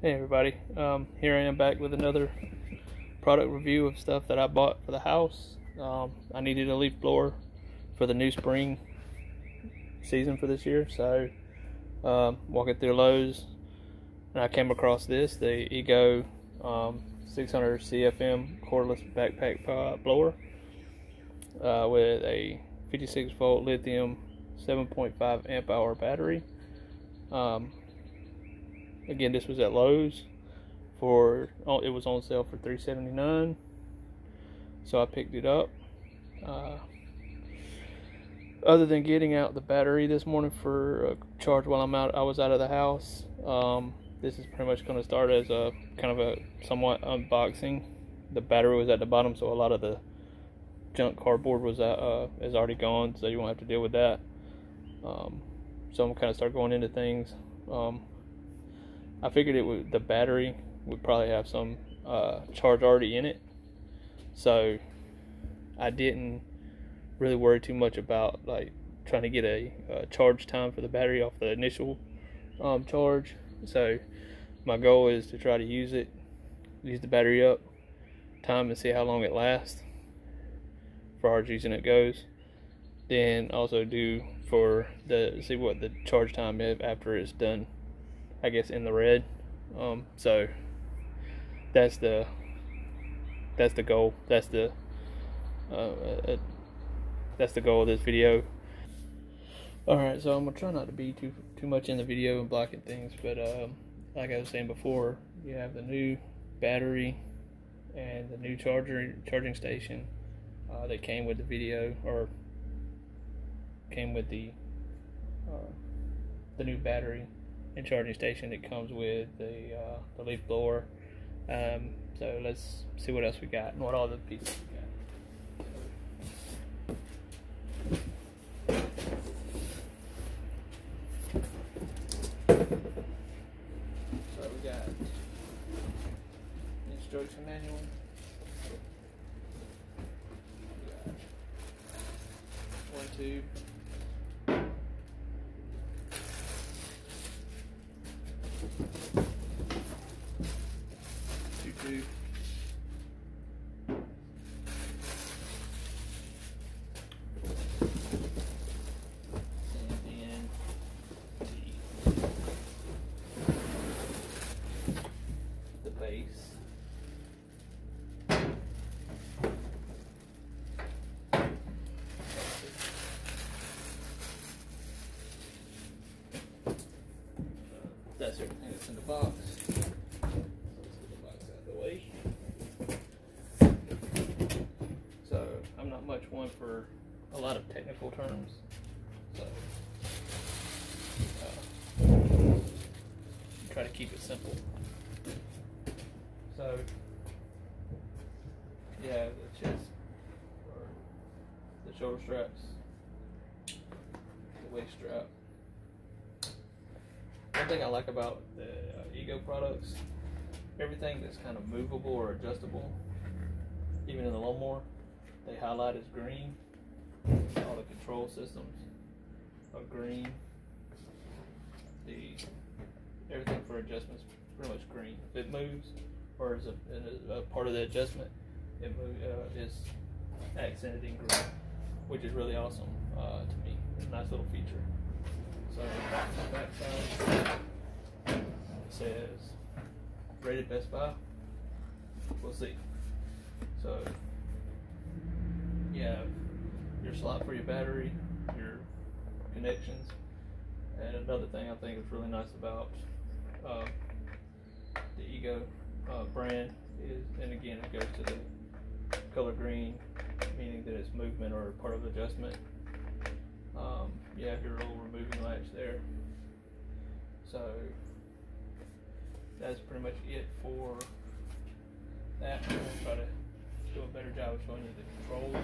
Hey everybody, here I am back with another product review of stuff that I bought for the house. I needed a leaf blower for the new spring season for this year, so walking through Lowe's and I came across this, the Ego 600 CFM cordless backpack blower with a 56 volt lithium 7.5 amp hour battery. Again, this was at Lowe's it was on sale for $3.79, so I picked it up. Other than getting out the battery this morning for a charge while I was out of the house, this is pretty much going to start as a kind of a somewhat unboxing. The battery was at the bottom, so a lot of the junk cardboard was is already gone, so you won't have to deal with that. So I'm kind of start going into things. I figured the battery would probably have some charge already in it, so I didn't really worry too much about like trying to get a charge time for the battery off the initial charge. So my goal is to try to use the battery up, time, and see how long it lasts as far as using it goes. Then also see what the charge time is after it's done, I guess, in the red. So that's the goal. That's the goal of this video. Alright, so I'm gonna try not to be too much in the video and blocking things, but like I was saying before, you have the new battery and the new charging station that came with the video, or came with the new battery and charging station. It comes with the leaf blower. So let's see what else we got and what all the pieces we got. So we got instruction manual. We got one tube. Two. And then the base. That's everything that's in the box. So I'm not much one for a lot of technical terms, so try to keep it simple. So yeah, the chest, or the shoulder straps, the waist strap. One thing I like about the Ego products, everything that's kind of movable or adjustable, even in the lawnmower, they highlight as green. All the control systems are green. Everything for adjustments is pretty much green. If it moves or is a part of the adjustment, it is accented in green, which is really awesome to me. It's a nice little feature. So on the back side, it says rated Best Buy. We'll see. So you have your slot for your battery, your connections, and another thing I think is really nice about the Ego brand is, and again it goes to the color green, meaning that it's movement or part of adjustment. You have your little removing latch there. So that's pretty much it for that. I'm going to try to do a better job of showing you the controls,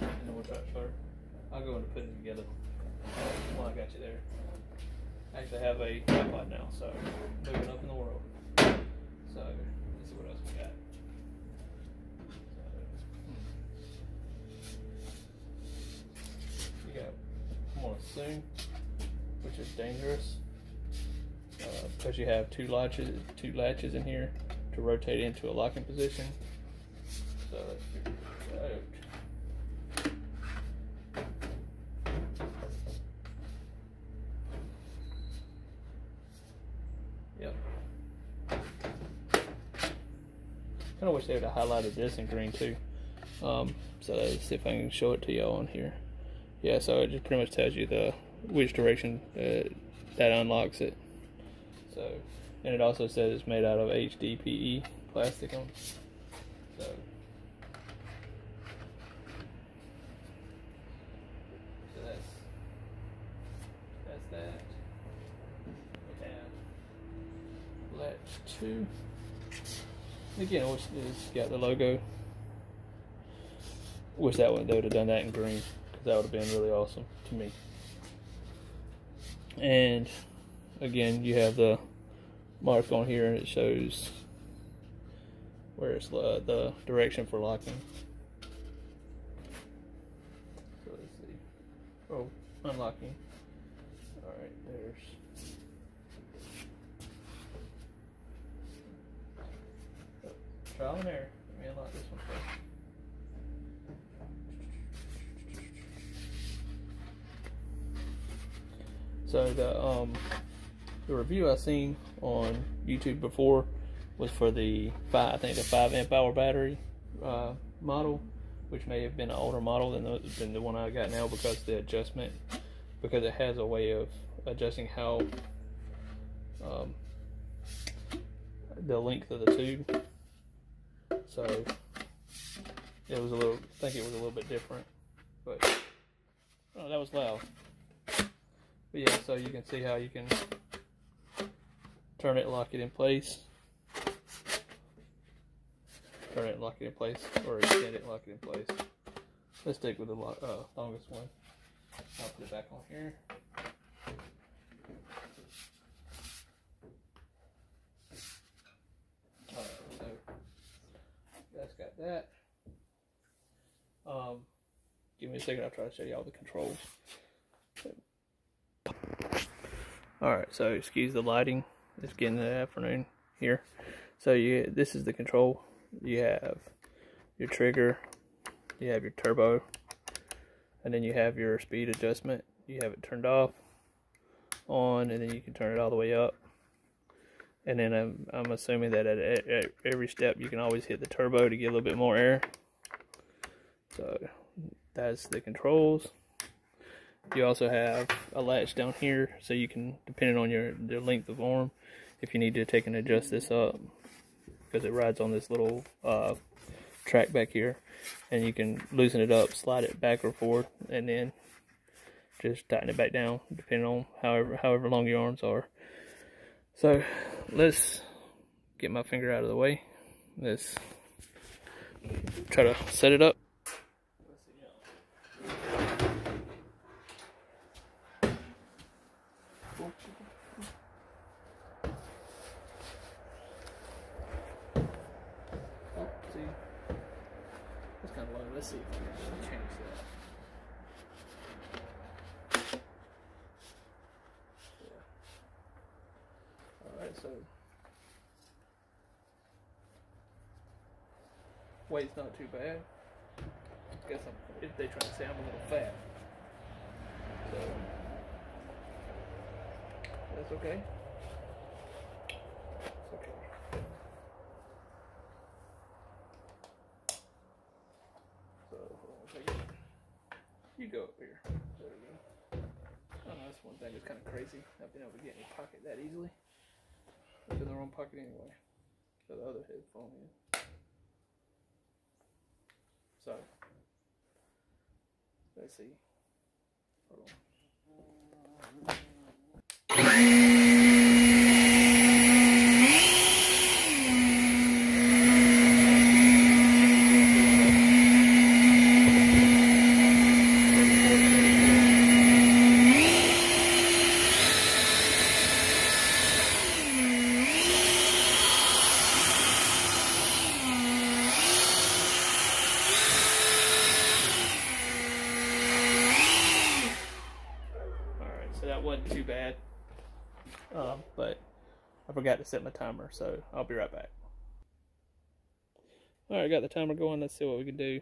and then we'll try to start. I'll go and put it together while I got you there. I actually have a tripod now, so moving up in the world. So let's see what else we got. You got monsoon, which is dangerous. because you have two latches in here to rotate into a locking position. So let's figure that out. Yep. Kind of wish they would have highlighted this in green too. So let's see if I can show it to y'all on here. Yeah, so it just pretty much tells you which direction that unlocks it. So, and it also says it's made out of Hdpe plastic. So that's that. We have latch 2. Again, it's got the logo. Wish that one they would have done that in green, because that would have been really awesome to me. And again, you have the mark on here, and it shows where it's the direction for locking. So let's see. Oh, unlocking. All right, there's. Oh, trial and error. Let me unlock this one first. So the review I seen on YouTube before was for the 5 amp hour battery model, which may have been an older model than the one I got now, because it has a way of adjusting how the length of the tube. So it was I think it was a little bit different, but oh, that was loud. But yeah, so you can see how you can turn it and lock it in place. Turn it and lock it in place, or extend it and lock it in place. Let's stick with the longest one. I'll put it back on here. Alright, so that's got that. Give me a second, I'll try to show you all the controls. Alright, so excuse the lighting. It's getting in the afternoon here. So this is the control. You have your trigger, you have your turbo, and then you have your speed adjustment. You have it turned off, on, and then you can turn it all the way up. And then I'm assuming that at every step you can always hit the turbo to get a little bit more air. So that's the controls. You also have a latch down here, so you can, depending on the length of arm, if you need to take and adjust this up, because it rides on this little track back here, and you can loosen it up, slide it back or forward, and then just tighten it back down, depending on however long your arms are. So let's get my finger out of the way. Let's try to set it up. Let's see if we can change that. Yeah. Alright, so weight's not too bad. Guess if they try to say I'm a little fat. So that's okay. It's okay. You go up here. There we go. Oh, that's one thing that's kind of crazy. I've been able to get in a pocket that easily. It's in the wrong pocket anyway. So the other headphone in. So let's see. Hold on. That wasn't too bad, but forgot to set my timer, so I'll be right back. All right, got the timer going. Let's see what we can do.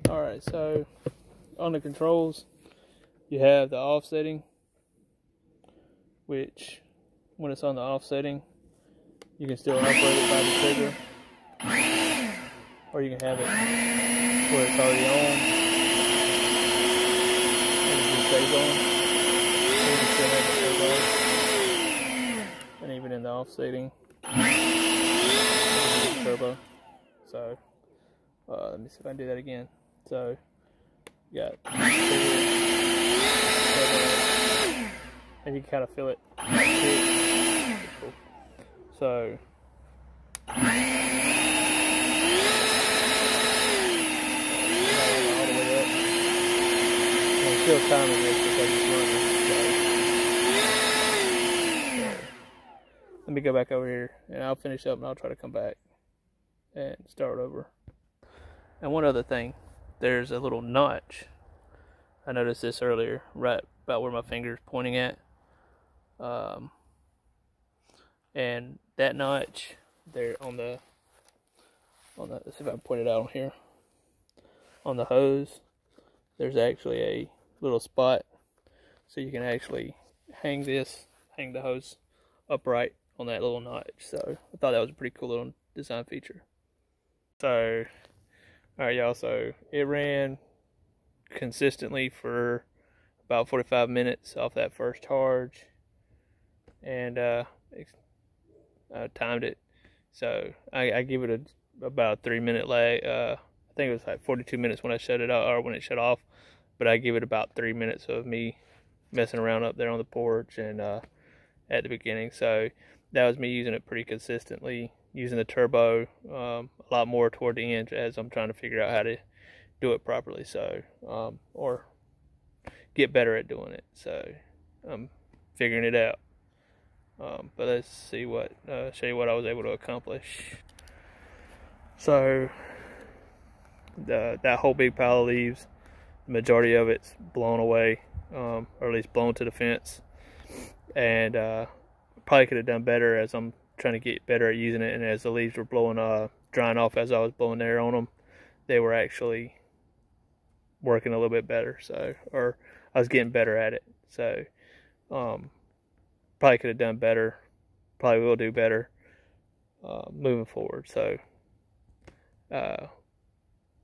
Alright, so on the controls, you have the off setting, which when it's on the off setting, you can still operate it by the trigger, or you can have it where it's already on, and it just stays on, or you can still have the turbo, and even in the off setting, turbo. So, let me see if I can do that again. So, you got and you can kind of feel it. Cool. So, all the way up. I'm still timing this because it's running. So, let me go back over here and I'll finish up and I'll try to come back and start over. And one other thing. There's a little notch. I noticed this earlier, right about where my finger's pointing at. And that notch there on the, let's see if I can point it out on here. On the hose, there's actually a little spot, so you can actually hang the hose upright on that little notch. So I thought that was a pretty cool little design feature. So. Alright y'all, so it ran consistently for about 45 minutes off that first charge, and I timed it, so I give it about a 3-minute lag. I think it was like 42 minutes when I shut it off, or when it shut off, but I give it about 3 minutes of me messing around up there on the porch and at the beginning. So that was me using it pretty consistently, using the turbo a lot more toward the end as I'm trying to figure out how to do it properly, so or get better at doing it. So I'm figuring it out. But let's see what show you what I was able to accomplish. So that whole big pile of leaves, the majority of it's blown away, or at least blown to the fence. And probably could have done better, as I'm trying to get better at using it. And as the leaves were drying off as I was blowing air on them, they were actually working a little bit better. So, or I was getting better at it. So probably could have done better. Probably will do better moving forward. So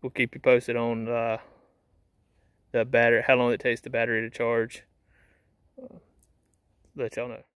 we'll keep you posted on the battery, how long it takes the battery to charge. Let y'all know.